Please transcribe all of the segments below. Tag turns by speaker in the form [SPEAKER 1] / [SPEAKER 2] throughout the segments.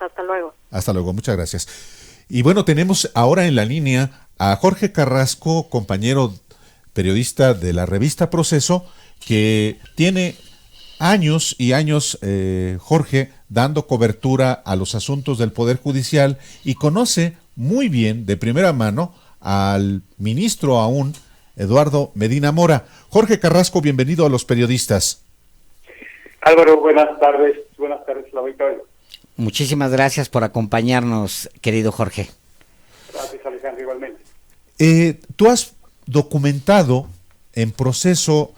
[SPEAKER 1] Hasta luego.
[SPEAKER 2] Hasta luego, muchas gracias. Y bueno, tenemos ahora en la línea a Jorge Carrasco, compañero periodista de la revista Proceso, que tiene años y años, Jorge, dando cobertura a los asuntos del Poder Judicial y conoce muy bien, de primera mano, al ministro aún, Eduardo Medina Mora. Jorge Carrasco, bienvenido a Los Periodistas.
[SPEAKER 3] Álvaro, buenas tardes, la auditorio.
[SPEAKER 4] Muchísimas gracias por acompañarnos, querido Jorge.
[SPEAKER 3] Gracias, Alejandro, igualmente.
[SPEAKER 2] Tú has documentado en Proceso,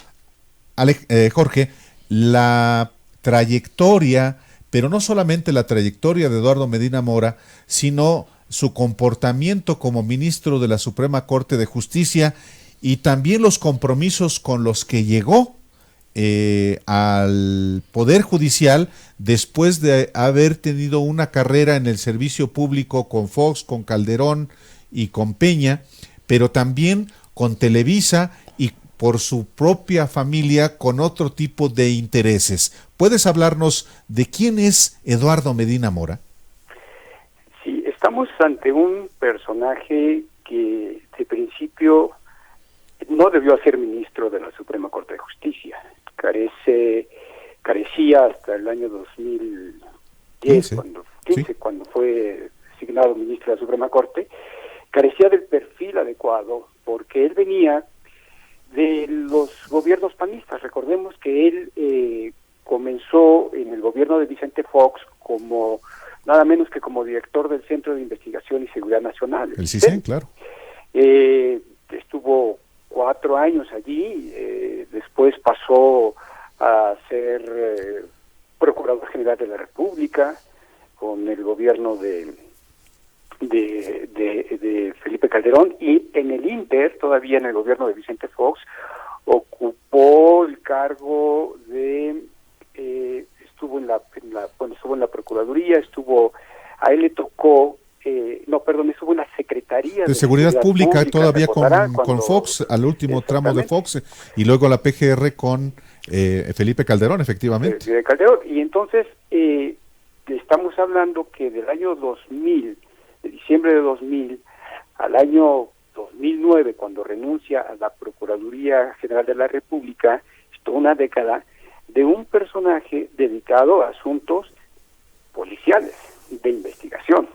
[SPEAKER 2] Jorge, la trayectoria, pero no solamente la trayectoria de Eduardo Medina Mora, sino su comportamiento como ministro de la Suprema Corte de Justicia y también los compromisos con los que llegó al Poder Judicial después de haber tenido una carrera en el servicio público con Fox, con Calderón y con Peña, pero también con Televisa y por su propia familia con otro tipo de intereses. ¿Puedes hablarnos de quién es Eduardo Medina Mora?
[SPEAKER 3] Sí, estamos ante un personaje que de principio no debió ser ministro de la Suprema Corte de Justicia. Carecía hasta el año 2010, cuando fue designado ministro de la Suprema Corte, carecía del perfil adecuado, porque él venía de los gobiernos panistas. Recordemos que él comenzó en el gobierno de Vicente Fox como nada menos que como director del Centro de Investigación y Seguridad Nacional.
[SPEAKER 2] El CISEN, claro.
[SPEAKER 3] Estuvo 4 años allí, después pasó a ser Procurador General de la República con el gobierno de Felipe Calderón, y en el Inter, todavía en el gobierno de Vicente Fox, ocupó el cargo de estuvo en la Procuraduría, a él le tocó estuvo en la Secretaría
[SPEAKER 2] de Seguridad Pública todavía con Fox, al último tramo de Fox, y luego la PGR con Felipe Calderón, efectivamente.
[SPEAKER 3] Calderón. Y entonces estamos hablando que del año 2000, de diciembre de 2000 al año 2009, cuando renuncia a la Procuraduría General de la República, es toda una década de un personaje dedicado a asuntos policiales, de investigación,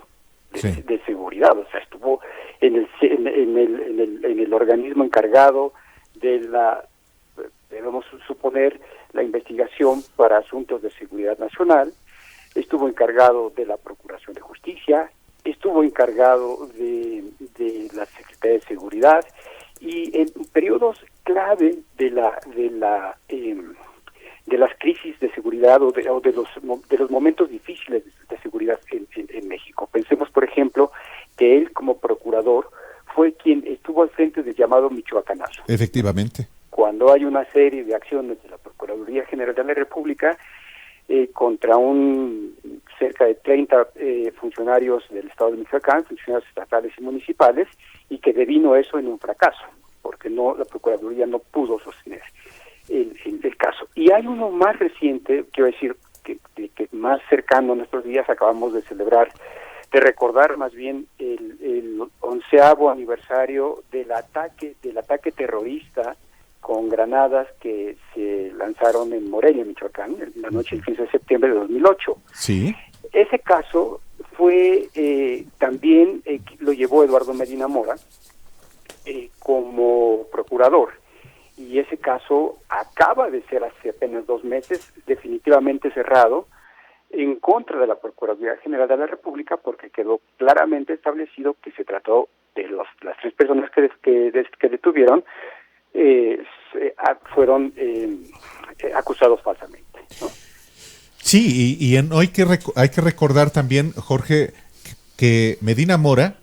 [SPEAKER 3] de seguridad. O sea, estuvo en el organismo encargado de debemos suponer, la investigación para asuntos de seguridad nacional, estuvo encargado de la Procuración de Justicia, estuvo encargado de la Secretaría de Seguridad, y en periodos clave de las crisis de seguridad o de los momentos difíciles de seguridad en México. Pensemos, por ejemplo, que él como procurador fue quien estuvo al frente del llamado Michoacanazo.
[SPEAKER 2] Efectivamente.
[SPEAKER 3] Cuando hay una serie de acciones de la Procuraduría General de la República contra cerca de 30 funcionarios del Estado de Michoacán, funcionarios estatales y municipales, y que devino eso en un fracaso, porque la Procuraduría no pudo sostener el caso. Y hay uno más reciente, quiero decir, que más cercano a nuestros días. Acabamos de recordar más bien el 11º aniversario del ataque terrorista con granadas que se lanzaron en Morelia, Michoacán, en la noche del 15 de septiembre de 2008.
[SPEAKER 2] Sí.
[SPEAKER 3] Ese caso fue también lo llevó Eduardo Medina Mora como procurador, y ese caso acaba de ser hace apenas 2 meses definitivamente cerrado en contra de la Procuraduría General de la República, porque quedó claramente establecido que se trató de las 3 personas que detuvieron, fueron acusados falsamente, ¿no?
[SPEAKER 2] Sí, y hay que recordar también, Jorge, que Medina Mora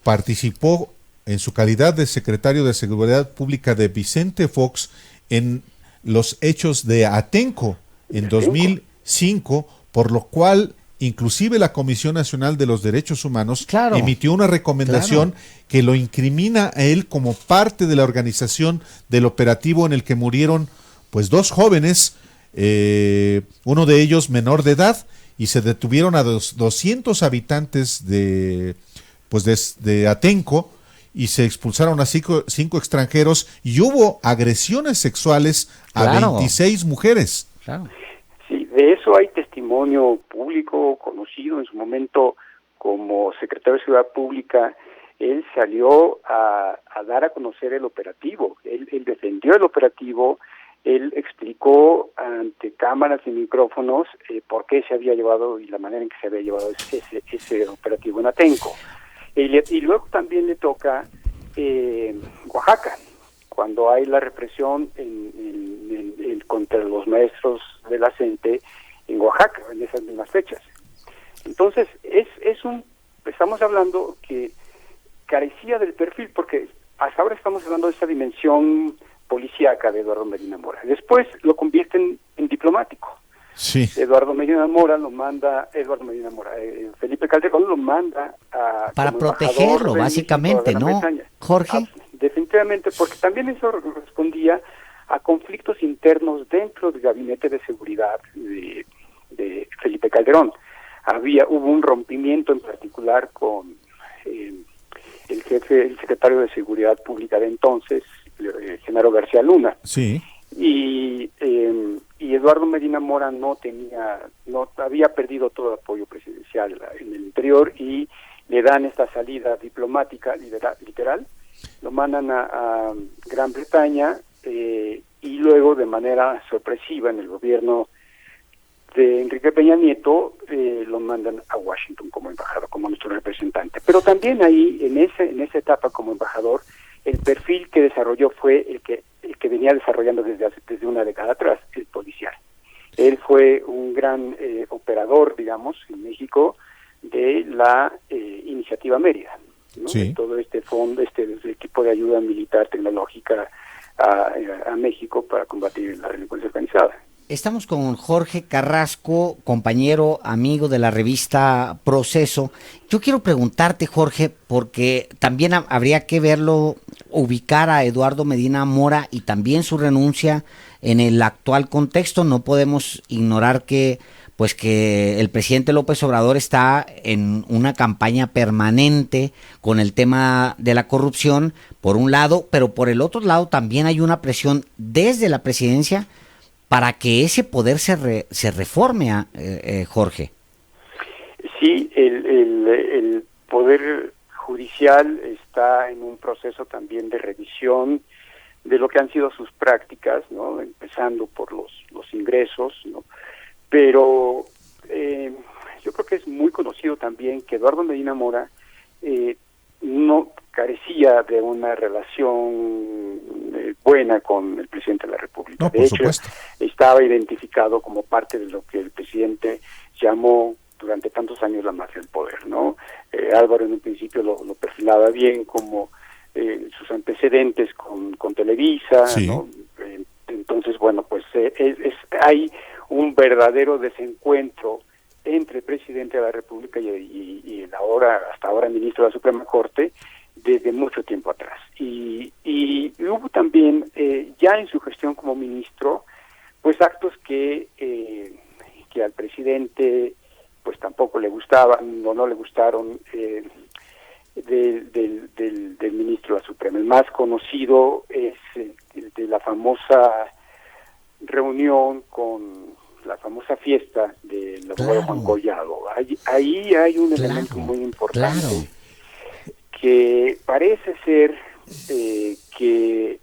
[SPEAKER 2] participó en su calidad de secretario de Seguridad Pública de Vicente Fox en los hechos de Atenco en 2005, por lo cual inclusive la Comisión Nacional de los Derechos Humanos emitió una recomendación que lo incrimina a él como parte de la organización del operativo en el que murieron pues 2 jóvenes, uno de ellos menor de edad, y se detuvieron a 200 habitantes de Atenco, y se expulsaron a cinco extranjeros, y hubo agresiones sexuales a 26 mujeres.
[SPEAKER 4] Claro.
[SPEAKER 3] Sí, de eso hay testimonio público conocido. En su momento, como secretario de Seguridad Pública, él salió a dar a conocer el operativo. Él defendió el operativo, él explicó ante cámaras y micrófonos por qué se había llevado y la manera en que se había llevado ese operativo en Atenco. Y luego también le toca Oaxaca, cuando hay la represión contra los maestros de la CENTE en Oaxaca, en esas mismas fechas. Entonces, estamos hablando que carecía del perfil, porque hasta ahora estamos hablando de esa dimensión policíaca de Eduardo Medina Mora. Después lo convierten en diplomático.
[SPEAKER 2] Sí.
[SPEAKER 3] Felipe Calderón lo manda
[SPEAKER 4] para protegerlo, básicamente, ¿no, Jorge?
[SPEAKER 3] Definitivamente, porque también eso respondía a conflictos internos dentro del gabinete de seguridad de Felipe Calderón. Hubo un rompimiento en particular con el secretario de Seguridad Pública de entonces, Genaro García Luna.
[SPEAKER 2] Sí.
[SPEAKER 3] Y Eduardo Medina Mora no había perdido todo el apoyo presidencial en el interior, y le dan esta salida diplomática literal, lo mandan a Gran Bretaña, y luego de manera sorpresiva en el gobierno de Enrique Peña Nieto lo mandan a Washington como embajador, como nuestro representante. Pero también ahí, en esa etapa como embajador, el perfil que desarrolló fue el que venía desarrollando desde una década atrás, el policial. Él fue un gran operador, digamos, en México, de la Iniciativa Mérida, ¿no?
[SPEAKER 2] Sí.
[SPEAKER 3] De todo este fondo, el equipo de ayuda militar tecnológica a México para combatir la delincuencia organizada.
[SPEAKER 4] Estamos con Jorge Carrasco, compañero, amigo de la revista Proceso. Yo quiero preguntarte, Jorge, porque también habría que ubicar a Eduardo Medina Mora y también su renuncia en el actual contexto. No podemos ignorar que el presidente López Obrador está en una campaña permanente con el tema de la corrupción, por un lado, pero por el otro lado también hay una presión desde la presidencia para que ese poder se reforme, Jorge.
[SPEAKER 3] Sí, el poder judicial está en un proceso también de revisión de lo que han sido sus prácticas, ¿no? Empezando por los ingresos, ¿no? Pero yo creo que es muy conocido también que Eduardo Medina Mora no carecía de una relación buena con el presidente de la República.
[SPEAKER 2] No,
[SPEAKER 3] de
[SPEAKER 2] por
[SPEAKER 3] hecho,
[SPEAKER 2] supuesto.
[SPEAKER 3] estaba identificado como parte de lo que el presidente llamó durante tantos años la mafia del poder, ¿no? Álvaro en un principio lo perfilaba bien, como sus antecedentes con Televisa,
[SPEAKER 2] sí,
[SPEAKER 3] ¿no? Entonces, bueno, pues hay un verdadero desencuentro entre el presidente de la República y el hasta ahora ministro de la Suprema Corte desde mucho tiempo atrás. Y hubo también, ya en su gestión como ministro, pues actos que al presidente pues tampoco le gustaban o no le gustaron del ministro de la Suprema. El más conocido es el de la famosa reunión con la famosa fiesta del abogado Juan Collado. Ahí hay un elemento muy importante que parece ser que,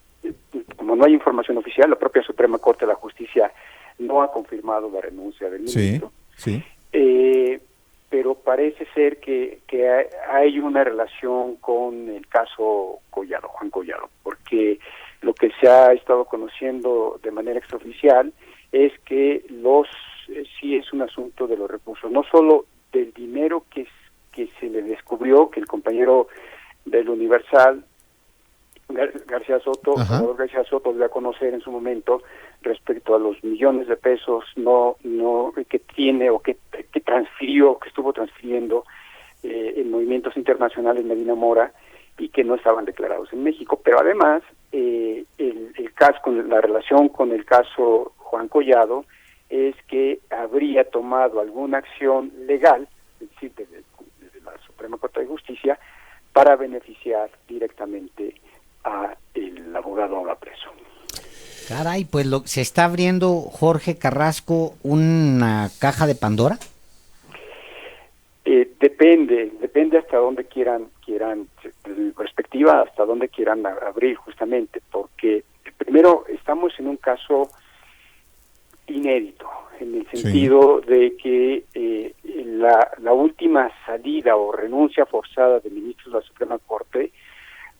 [SPEAKER 3] como no hay información oficial, la propia Suprema Corte de la Justicia no ha confirmado la renuncia del ministro.
[SPEAKER 2] Sí.
[SPEAKER 3] Pero parece ser que hay una relación con el caso Collado, Juan Collado, porque lo que se ha estado conociendo de manera extraoficial es que sí es un asunto de los recursos, no solo del dinero que se le descubrió, que el compañero del Universal, García Soto, Salvador García Soto, dio a conocer en su momento respecto a los millones de pesos que tiene o que transfirió, que estuvo transfiriendo en movimientos internacionales Medina Mora y que no estaban declarados en México, pero además el caso, la relación con el caso Juan Collado es que habría tomado alguna acción legal, es decir, desde la Suprema Corte de Justicia, para beneficiar directamente a el abogado ahora preso.
[SPEAKER 4] Caray, pues se está abriendo, Jorge Carrasco, una caja de Pandora.
[SPEAKER 3] Depende hasta dónde quieran, desde mi perspectiva, hasta dónde quieran abrir, justamente, porque primero estamos en un caso inédito, en el sentido de que la última salida o renuncia forzada de ministros de la Suprema Corte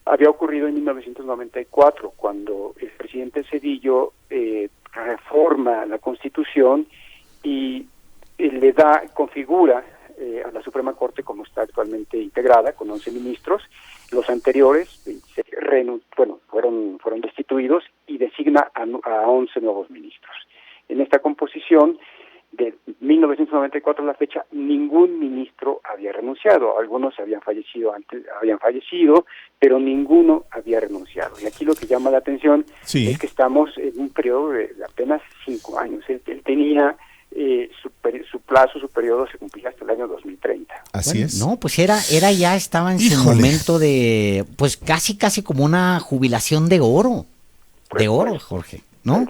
[SPEAKER 3] había ocurrido en 1994, cuando el presidente Zedillo reforma la Constitución y le configura a la Suprema Corte como está actualmente integrada, con 11 ministros. Los anteriores 26, fueron destituidos y designa a 11 nuevos ministros. En esta composición, de 1994 a la fecha, ningún ministro había renunciado. Algunos habían fallecido, pero ninguno había renunciado. Y aquí lo que llama la atención es que estamos en un periodo de apenas 5 años. Él tenía su plazo, su periodo se cumplía hasta el año 2030.
[SPEAKER 2] Así es.
[SPEAKER 4] No, pues ya estaba en su momento de, pues casi como una jubilación de oro. Jorge, ¿no?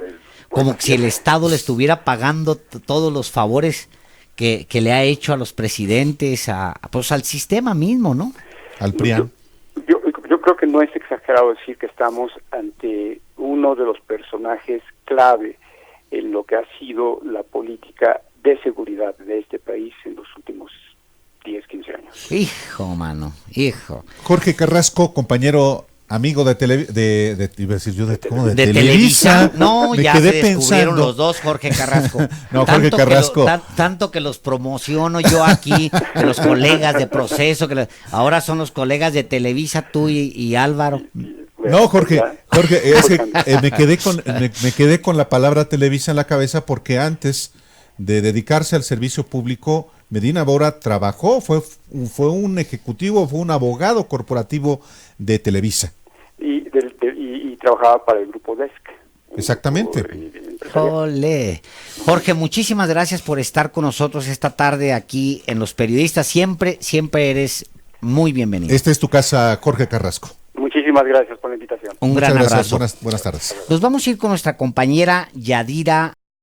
[SPEAKER 4] Como si el Estado le estuviera pagando todos los favores que le ha hecho a los presidentes, pues al sistema mismo, ¿no?
[SPEAKER 2] Al PRIAN.
[SPEAKER 3] Yo creo que no es exagerado decir que estamos ante uno de los personajes clave en lo que ha sido la política de seguridad de este país en los últimos 10, 15 años.
[SPEAKER 4] Hijo.
[SPEAKER 2] Jorge Carrasco, compañero, amigo de
[SPEAKER 4] Televisa. No,
[SPEAKER 2] me
[SPEAKER 4] ya
[SPEAKER 2] quedé
[SPEAKER 4] se descubrieron
[SPEAKER 2] pensando.
[SPEAKER 4] los dos, Jorge Carrasco.
[SPEAKER 2] No, Jorge Carrasco.
[SPEAKER 4] Tanto que los promociono yo aquí, de los colegas de Proceso, ahora son los colegas de Televisa, tú y Álvaro.
[SPEAKER 2] No, Jorge, es que me quedé con la palabra Televisa en la cabeza porque antes de dedicarse al servicio público, Medina Mora trabajó, fue un ejecutivo, fue un abogado corporativo de Televisa.
[SPEAKER 3] Y trabajaba para el grupo DESC.
[SPEAKER 2] Exactamente.
[SPEAKER 4] Jole. Jorge, muchísimas gracias por estar con nosotros esta tarde aquí en Los Periodistas. Siempre eres muy bienvenido.
[SPEAKER 2] Esta es tu casa, Jorge Carrasco.
[SPEAKER 3] Muchísimas gracias por la invitación.
[SPEAKER 4] Un gran abrazo.
[SPEAKER 2] Buenas tardes.
[SPEAKER 4] Nos vamos a ir con nuestra compañera Yadira